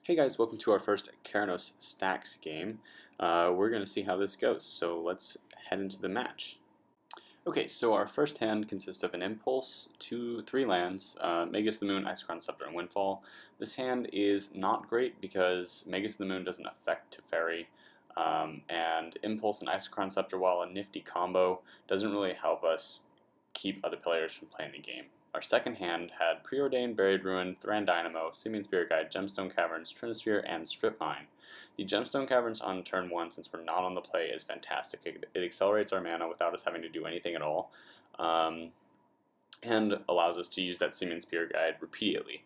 Hey guys, welcome to our first Keranos Stacks game. We're going to see how this goes, so let's head into the match. Okay, so our first hand consists of an Impulse, three lands, Magus the Moon, Isochron Scepter, and Windfall. This hand is not great because Magus the Moon doesn't affect Teferi, and Impulse and Isochron Scepter, while a nifty combo, doesn't really help us keep other players from playing the game. Our second hand had Preordained, Buried Ruin, Thran Dynamo, Simian Spirit Guide, Gemstone Caverns, Trinisphere, and Strip Mine. The Gemstone Caverns on turn 1, since we're not on the play, is fantastic. It accelerates our mana without us having to do anything at all, and allows us to use that Simian Spirit Guide repeatedly.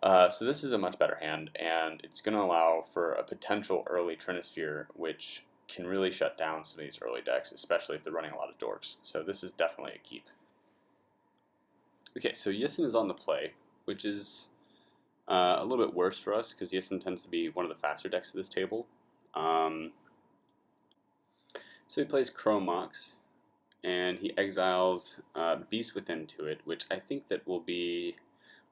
So this is a much better hand, and it's going to allow for a potential early Trinisphere, which can really shut down some of these early decks, especially if they're running a lot of dorks. So this is definitely a keep. Okay, so Yisan is on the play, which is a little bit worse for us because Yisan tends to be one of the faster decks of this table. So he plays Chrome Mox, and he exiles Beast Within to it, which I think that will be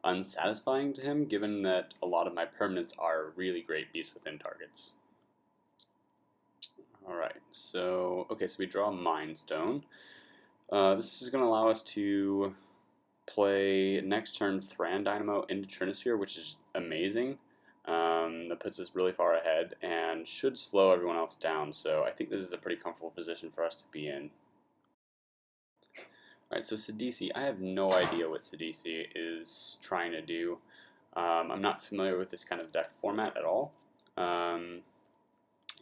unsatisfying to him, given that a lot of my permanents are really great Beast Within targets. Alright, so we draw Mind Stone. This is going to allow us to play next turn Thran Dynamo into Trinisphere, which is amazing. That puts us really far ahead and should slow everyone else down, so I think this is a pretty comfortable position for us to be in. Alright, so Sidisi, I have no idea what Sidisi is trying to do. I'm not familiar with this kind of deck format at all.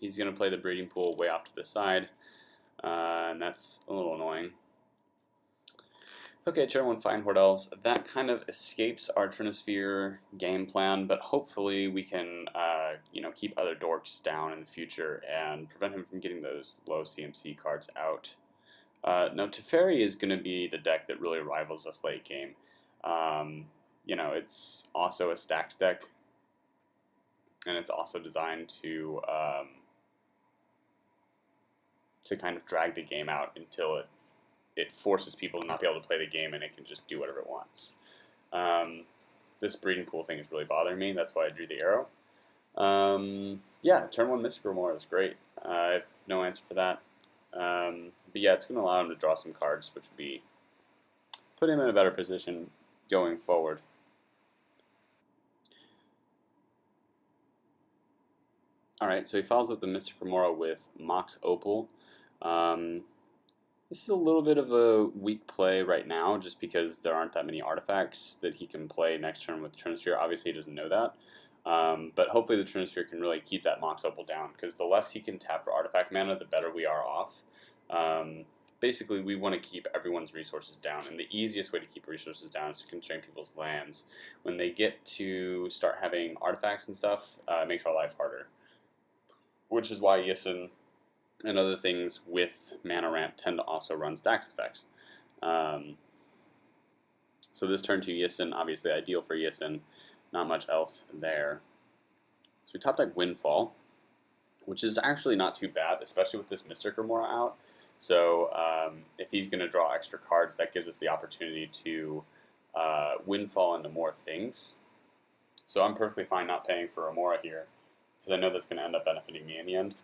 He's going to play the Breeding Pool way off to the side, and that's a little annoying. Okay, turn 1 Fine Horde Elves. That kind of escapes our Trinisphere game plan, but hopefully we can keep other dorks down in the future and prevent him from getting those low CMC cards out. Now, Teferi is going to be the deck that really rivals us late game. It's also a stacks deck, and it's also designed to kind of drag the game out until it forces people to not be able to play the game, and it can just do whatever it wants. This Breeding Pool thing is really bothering me. That's why I drew the arrow. Yeah, turn 1 Mystic Remora is great. I have no answer for that. But yeah, it's going to allow him to draw some cards, which would be put him in a better position going forward. Alright, so he follows up the Mystic Remora with Mox Opal. This is a little bit of a weak play right now, just because there aren't that many artifacts that he can play next turn with Trinisphere. Obviously, he doesn't know that. But hopefully the Trinisphere can really keep that Mox Opal down, because the less he can tap for artifact mana, the better we are off. Basically, we want to keep everyone's resources down, and the easiest way to keep resources down is to constrain people's lands. When they get to start having artifacts and stuff, it makes our life harder. Which is why Yisan and other things with Mana Ramp tend to also run stacks effects. So this turn 2 Yisan, obviously ideal for Yisan, not much else there. So we top deck Windfall, which is actually not too bad, especially with this Mystic Remora out. So if he's going to draw extra cards, that gives us the opportunity to Windfall into more things. So I'm perfectly fine not paying for Remora here, because I know that's going to end up benefiting me in the end.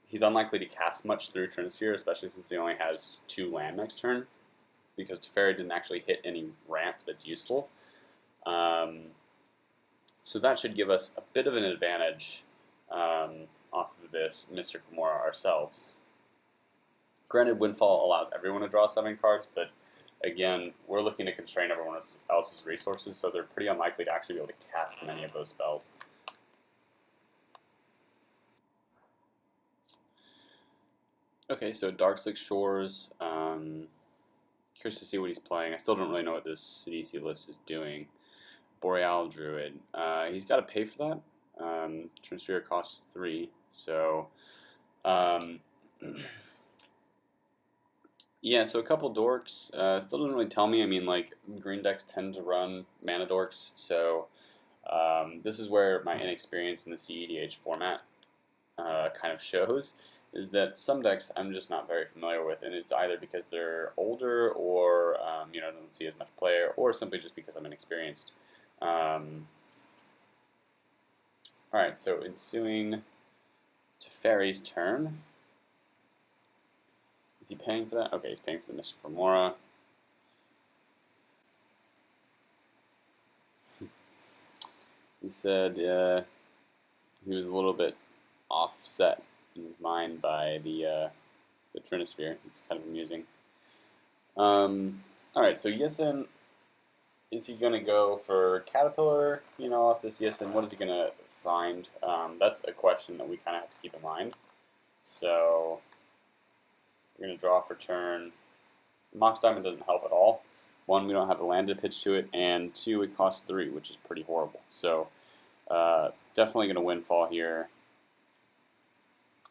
He's unlikely to cast much through Trinisphere, especially since he only has 2 land next turn, because Teferi didn't actually hit any ramp that's useful. So that should give us a bit of an advantage off of this Mystic Remora ourselves. Granted, Windfall allows everyone to draw 7 cards, but again, we're looking to constrain everyone else's resources, so they're pretty unlikely to actually be able to cast many of those spells. Okay, so Darkslick Shores. Curious to see what he's playing. I still don't really know what this Sidisi list is doing. Boreal Druid. He's got to pay for that. Trinisphere costs 3, so yeah. So a couple dorks. Still doesn't really tell me. I mean, like, green decks tend to run mana dorks, so this is where my inexperience in the EDH format kind of shows. Is that some decks I'm just not very familiar with, and it's either because they're older or don't see as much play, or simply just because I'm inexperienced. Alright, so ensuing Teferi's turn. Is he paying for that? Okay, he's paying for the Mystic Remora. He said he was a little bit offset in his mind by the Trinisphere. It's kind of amusing. Alright, so Yisan, is he going to go for Caterpillar, off this Yisan? What is he going to find? That's a question that we kind of have to keep in mind. So, we're going to draw for turn. Mox Diamond doesn't help at all. 1, we don't have a land to pitch to it, and 2, it costs 3, which is pretty horrible. So, definitely going to windfall here.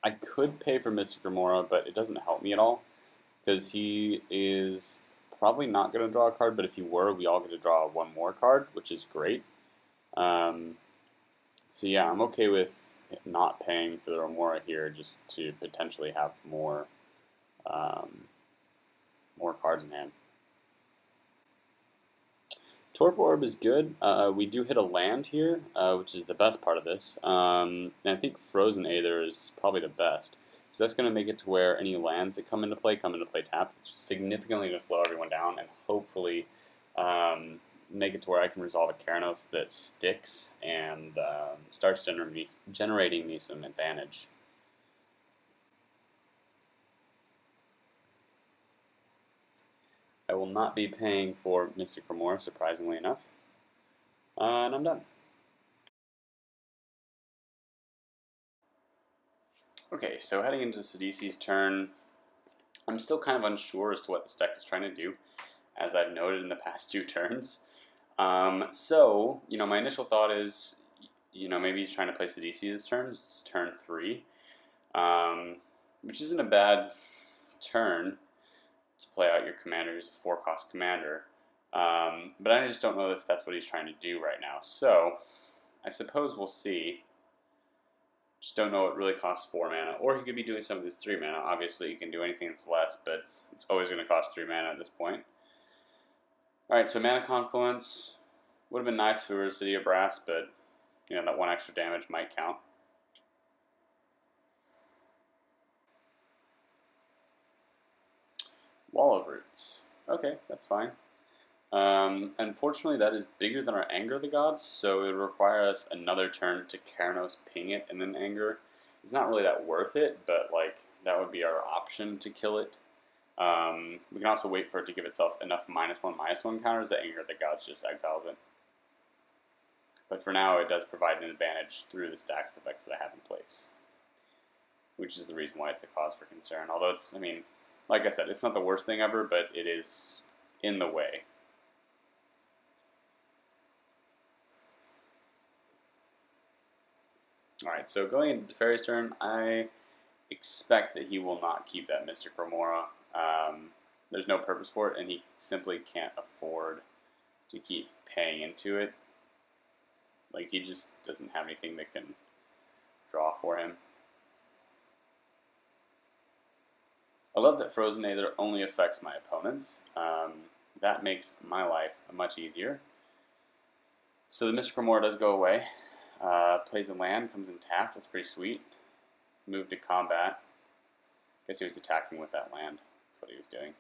I could pay for Mystic Remora, but it doesn't help me at all, because he is probably not going to draw a card, but if he were, we all get to draw 1 more card, which is great. So yeah, I'm okay with not paying for the Remora here, just to potentially have more cards in hand. Torpor Orb is good. We do hit a land here, which is the best part of this. And I think Frozen Aether is probably the best. So that's going to make it to where any lands that come into play tapped. It's significantly going to slow everyone down and hopefully make it to where I can resolve a Keranos that sticks and starts generating me some advantage. I will not be paying for Mystic Remora, surprisingly enough. And I'm done. Okay, so heading into Sidisi's turn, I'm still kind of unsure as to what this deck is trying to do, as I've noted in the past 2 turns. So, my initial thought is, maybe he's trying to play Sidisi this turn. It's turn 3, which isn't a bad turn to play out your commander who's a 4-cost commander. But I just don't know if that's what he's trying to do right now. So, I suppose we'll see. Just don't know it really costs 4 mana. Or he could be doing some of this 3 mana. Obviously, you can do anything that's less, but it's always going to cost 3 mana at this point. Alright, so Mana Confluence would have been nice if it were a City of Brass, but that 1 extra damage might count. Wall of Roots. Okay, that's fine. Unfortunately, that is bigger than our Anger of the Gods, so it would require us another turn to Keranos ping it and then Anger. It's not really that worth it, but that would be our option to kill it. We can also wait for it to give itself enough -1/-1 counters that Anger of the Gods just exiles it. But for now, it does provide an advantage through the stacks effects that I have in place, which is the reason why it's a cause for concern. Although it's, like I said, it's not the worst thing ever, but it is in the way. Alright, so going into Teferi's turn, I expect that he will not keep that Mystic Remora. There's no purpose for it, and he simply can't afford to keep paying into it. He just doesn't have anything that can draw for him. I love that Frozen Aether only affects my opponents. That makes my life much easier. So the Mystic Remora does go away. Plays a land, comes in tapped. That's pretty sweet. Move to combat. Guess he was attacking with that land. That's what he was doing.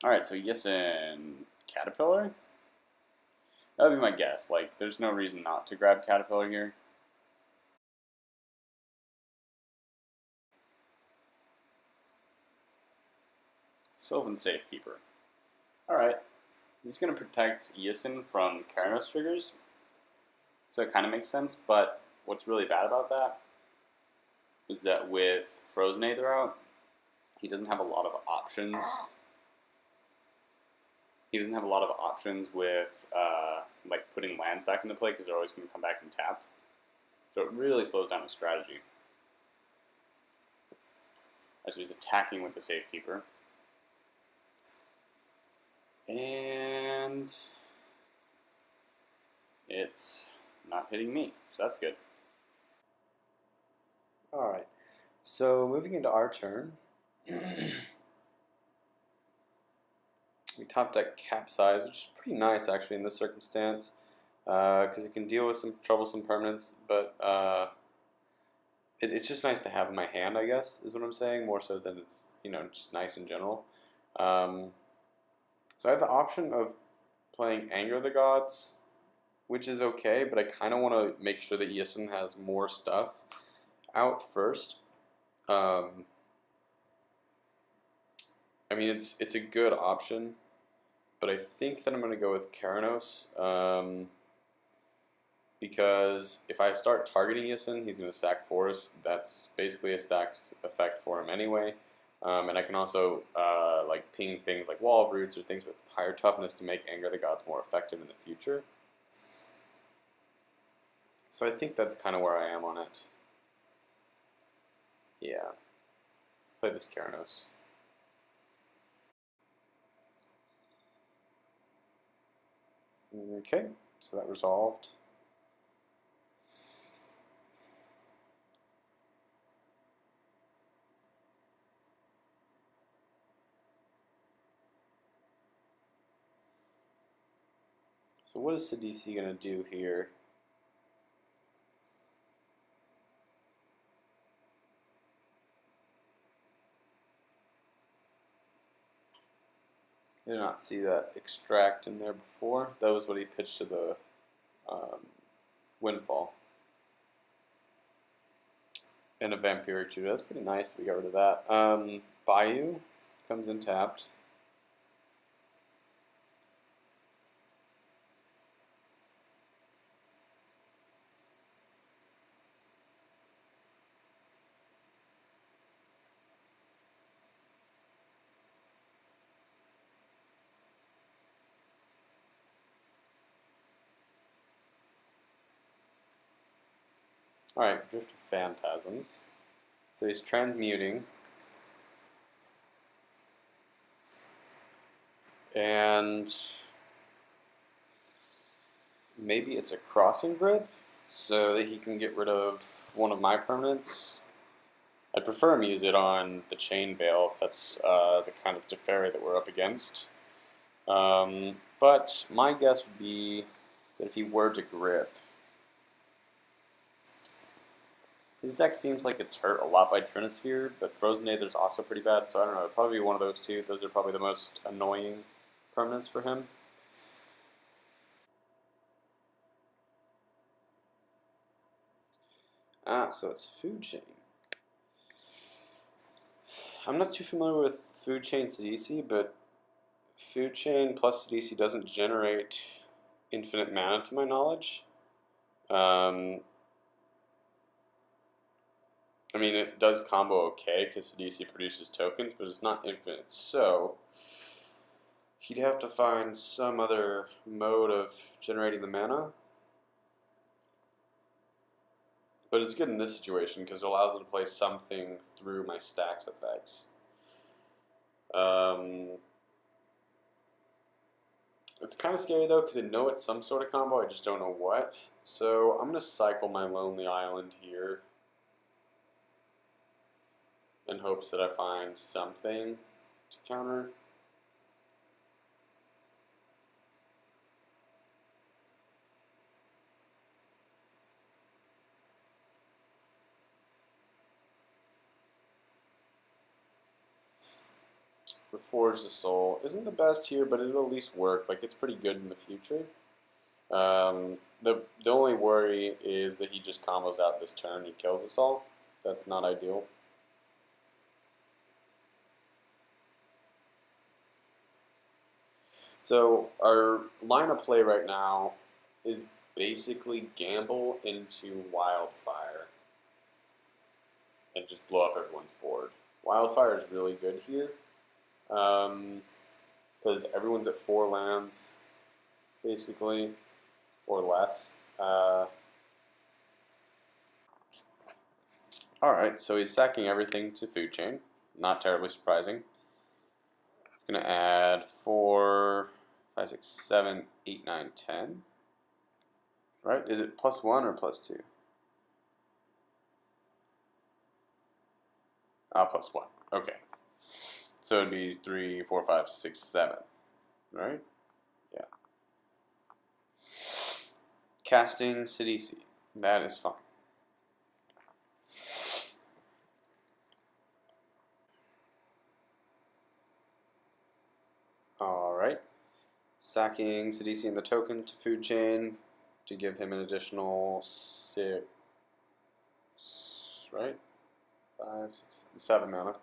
Alright, so Yisan Caterpillar? That would be my guess. There's no reason not to grab Caterpillar here. Sylvan Safekeeper. Alright. He's going to protect Yisan from Keranos triggers, so it kind of makes sense, but what's really bad about that is that with Frozen Aether out, he doesn't have a lot of options. He doesn't have a lot of options with putting lands back into play because they're always going to come back and tapped. So it really slows down his strategy. So he's attacking with the Safekeeper. And it's not hitting me, so that's good. Alright, so moving into our turn, we top deck Capsize, which is pretty nice actually in this circumstance. because it can deal with some troublesome permanents, but it's just nice to have in my hand, I guess, is what I'm saying, more so than it's, just nice in general. So I have the option of playing Anger of the Gods, which is okay, but I kind of want to make sure that Yisan has more stuff out first. I mean, it's a good option, but I think that I'm going to go with Keranos, because if I start targeting Yisan, he's going to sack Forest. That's basically a stacks effect for him anyway. And I can also like ping things like Wall of Roots or things with higher toughness to make Anger of the Gods more effective in the future. So I think that's kind of where I am on it. Yeah. Let's play this Keranos. Okay, so that resolved. So what is Sidisi going to do here? I did not see that extract in there before. That was what he pitched to the Windfall. And a Vampiric Tutor. That's pretty nice. We got rid of that. Bayou comes in tapped. Alright, Drift of Phantasms. So he's transmuting. And maybe it's a crossing grid so that he can get rid of one of my permanents. I'd prefer him use it on the Chain Veil if that's the kind of Teferi that we're up against. But my guess would be that if he were to grip, his deck seems like it's hurt a lot by Trinisphere, but Frozen Aether's also pretty bad, so I don't know, it'd probably be one of those two. Those are probably the most annoying permanents for him. So it's Food Chain. I'm not too familiar with Food Chain Sidisi, but Food Chain plus Sidisi doesn't generate infinite mana to my knowledge. I mean, it does combo okay because Sidisi produces tokens, but it's not infinite. So he'd have to find some other mode of generating the mana. But it's good in this situation because it allows it to play something through my stacks effects. It's kind of scary though because I know it's some sort of combo, I just don't know what. So I'm going to cycle my Lonely Island here in hopes that I find something to counter. Reforge the Soul isn't the best here, but it'll at least work. Like, it's pretty good in the future. The only worry is that he just combos out this turn and kills us all. That's not ideal. So our line of play right now is basically gamble into Wildfire and just blow up everyone's board. Wildfire is really good here because everyone's at 4 lands, basically, or less. Alright, so he's sacking everything to Food Chain. Not terribly surprising. It's going to add 4, 5, 6, 7, 8, 9, 10. Right? Is it +1 or +2? +1. Okay. So it'd be 3, 4, 5, 6, 7. Right? Yeah. Casting Sidisi. That is fine. Alright. Sacking Sidisi and the token to food chain to give him an additional 6, right? 5, 6, 7 mana.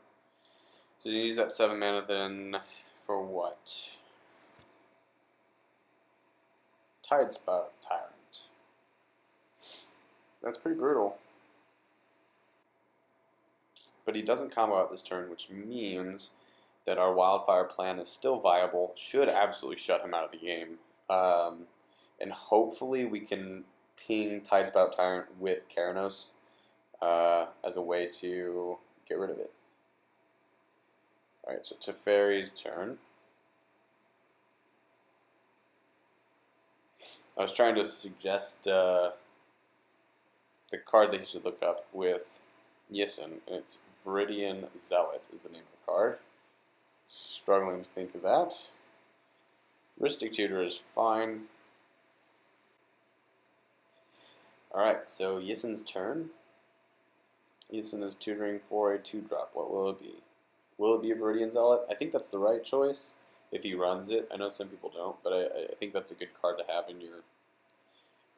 So you use that 7 mana then for what? Tidespout Tyrant. That's pretty brutal. But he doesn't combo out this turn, which means that our Wildfire plan is still viable, should absolutely shut him out of the game. And hopefully we can ping Tidespout Tyrant with Keranos as a way to get rid of it. Alright, so Teferi's turn. I was trying to suggest the card that he should look up with Yisan, and it's Viridian Zealot is the name of the card. Struggling to think of that. Ristic Tutor is fine. Alright, so Yisan's turn. Yisan is tutoring for a 2-drop. What will it be? Will it be a Viridian Zealot? I think that's the right choice if he runs it. I know some people don't, but I think that's a good card to have in your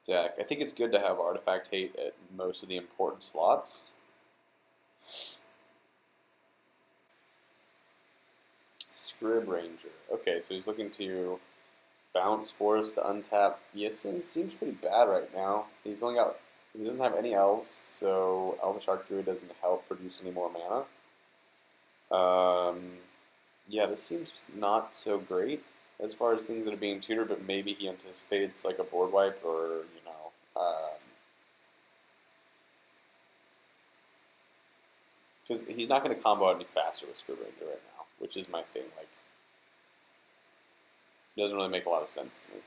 deck. I think it's good to have Artifact Hate at most of the important slots. Scrib Ranger. Okay, so he's looking to bounce Forest to untap Yisan. Seems pretty bad right now. He doesn't have any elves, so Elvish Archdruid doesn't help produce any more mana. Yeah, this seems not so great as far as things that are being tutored, but maybe he anticipates like a board wipe or, because he's not going to combo out any faster with Scrib Ranger right now, which is my thing. Like, it doesn't really make a lot of sense to me.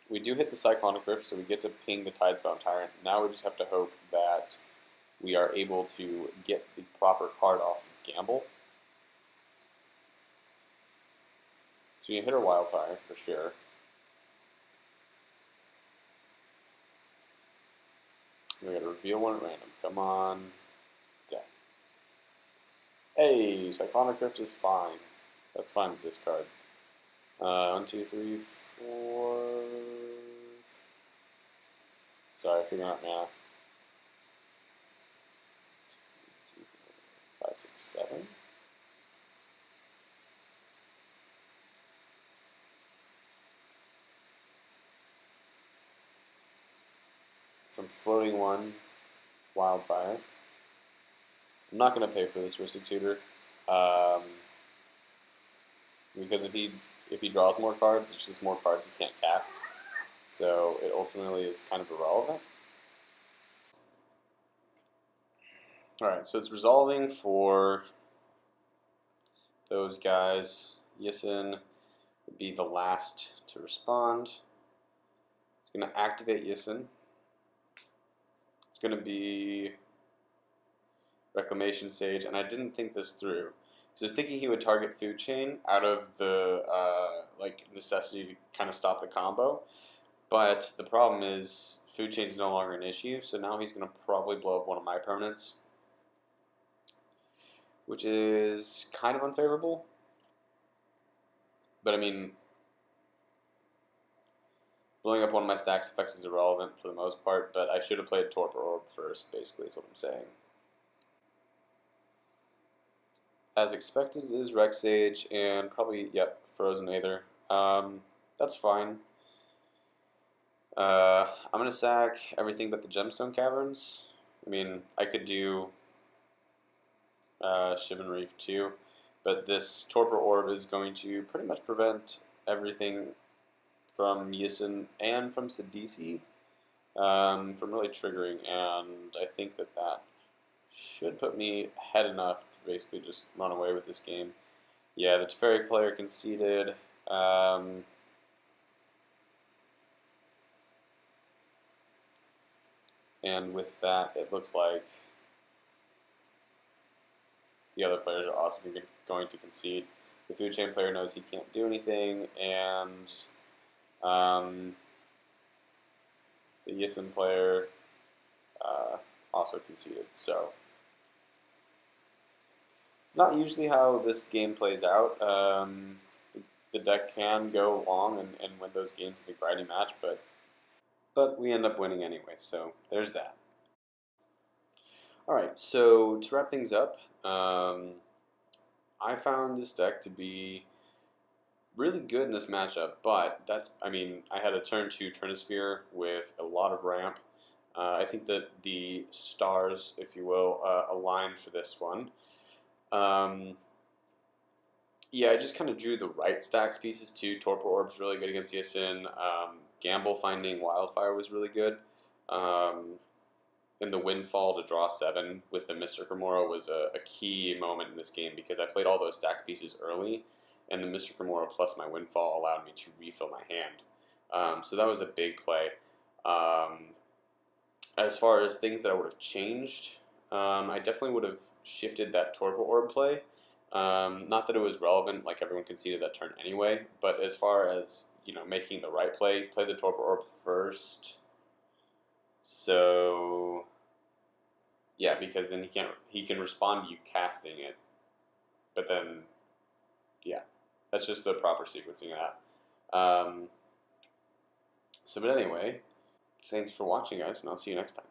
We do hit the Cyclonic Rift, so we get to ping the Tidesbound Tyrant. Now we just have to hope that we are able to get the proper card off of Gamble. So you hit a Wildfire, for sure. We gotta reveal one at random. Come on. Deck. Hey, Cyclonic Rift is fine. That's fine with this card. 1, 2, 3, 4. Sorry, figuring out math. 5, 6, 7. Some floating one, Wildfire. I'm not going to pay for this Ristic Tutor, because if he draws more cards, it's just more cards he can't cast. So it ultimately is kind of irrelevant. Alright, so it's resolving for those guys. Yisan would be the last to respond. It's going to activate Yisan. It's going to be Reclamation Sage, and I didn't think this through. So I was thinking he would target Food Chain out of the necessity to kind of stop the combo. But the problem is Food Chain is no longer an issue, so now he's going to probably blow up one of my permanents, which is kind of unfavorable. But I mean, blowing up one of my stacks effects is irrelevant for the most part, but I should have played Torpor Orb first, basically, is what I'm saying. As expected, it is Rex Sage, and probably, yep, Frozen Aether. That's fine. I'm going to sack everything but the Gemstone Caverns. I mean, I could do Shivan Reef too, but this Torpor Orb is going to pretty much prevent everything from Yisan and from Sidisi from really triggering, and I think that should put me ahead enough to basically just run away with this game. Yeah, the Teferi player conceded. And with that, it looks like the other players are also going to concede. The Food Chain player knows he can't do anything, and the Yisan player also conceded. So it's not usually how this game plays out. The deck can go long and win those games in the grinding match, but we end up winning anyway. So there's that. All right, so to wrap things up, I found this deck to be really good in this matchup, but I had a turn 2 Trinisphere with a lot of ramp. I think that the stars, if you will, aligned for this one. Yeah, I just kind of drew the right stacks pieces too. Torpor Orb's really good against Yisan. Gamble finding Wildfire was really good. And the Windfall to draw 7 with the Mystic Remora was a key moment in this game because I played all those stacks pieces early, and the Mystic Remora plus my Windfall allowed me to refill my hand. So that was a big play. As far as things that I would have changed, I definitely would have shifted that Torpor Orb play. Not that it was relevant, like everyone conceded that turn anyway, but as far as making the right play the Torpor Orb first. So yeah, because then he can respond to you casting it, but then yeah, that's just the proper sequencing of that. But anyway, thanks for watching, guys, and I'll see you next time.